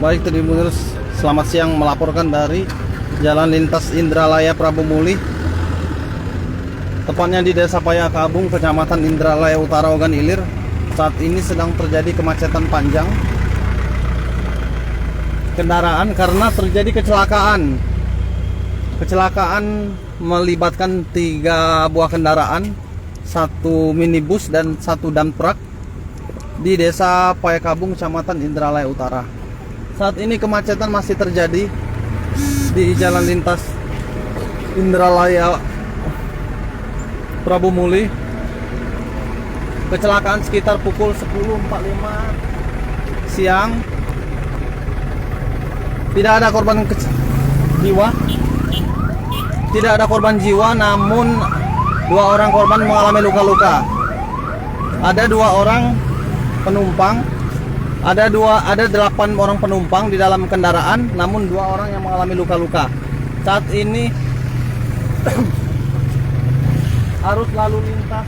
Baik Tribuners, selamat siang, melaporkan dari Jalan Lintas Indralaya Prabu Muli, tepatnya di Desa Payakabung, Kecamatan Indralaya Utara, Ogan Ilir. Saat ini sedang terjadi kemacetan panjang kendaraan karena terjadi kecelakaan melibatkan 3 buah kendaraan, 1 minibus dan 1 dump truck di Desa Payakabung, Kecamatan Indralaya Utara. Saat ini kemacetan masih terjadi di Jalan Lintas Indralaya Prabu Muli. Kecelakaan sekitar pukul 10.45 siang. Tidak ada korban jiwa. Tidak ada korban jiwa, namun 2 orang korban mengalami luka-luka. Ada 2 orang penumpang. Ada 8 orang penumpang di dalam kendaraan, namun 2 orang yang mengalami luka-luka. Saat ini arus lalu lintas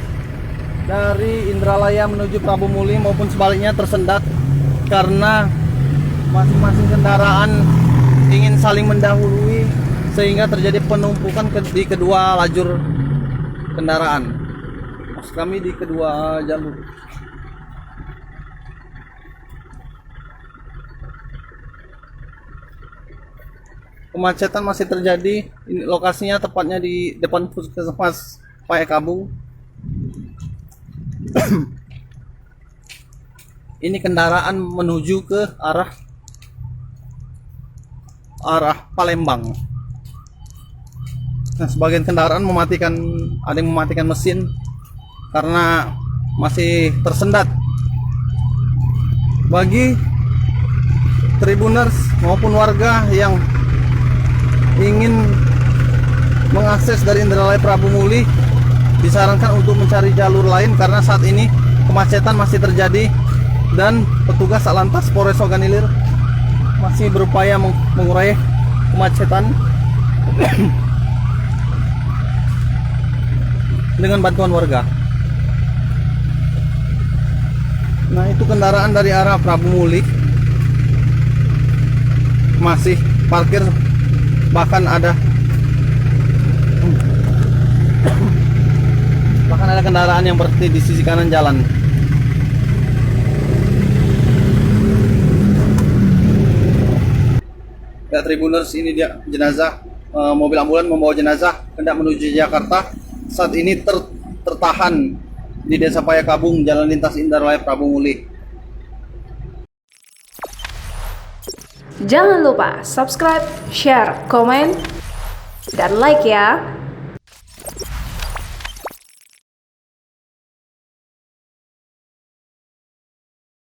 dari Indralaya menuju Prabu Muli maupun sebaliknya tersendat karena masing-masing kendaraan ingin saling mendahului, sehingga terjadi penumpukan di kedua lajur kendaraan. Maksud kami di kedua jalur. Kemacetan masih terjadi. Ini lokasinya tepatnya di depan Puskesmas Payakabung. Ini kendaraan menuju ke arah Palembang. Nah, sebagian kendaraan ada yang mematikan mesin karena masih tersendat. Bagi Tribuners maupun warga yang ingin mengakses dari Indralaya Prabu Muli, disarankan untuk mencari jalur lain karena saat ini kemacetan masih terjadi dan petugas Satlantas Polres Ogan Ilir masih berupaya mengurai kemacetan dengan bantuan warga. Nah, itu kendaraan dari arah Prabu Muli masih parkir. Bahkan ada kendaraan yang berhenti di sisi kanan jalan. Ya Tribuners, ini dia jenazah, mobil ambulan membawa jenazah hendak menuju Jakarta. Saat ini tertahan di Desa Payakabung, Jalan Lintas Indralaya Prabu Muli. Jangan lupa subscribe, share, komen, dan like ya.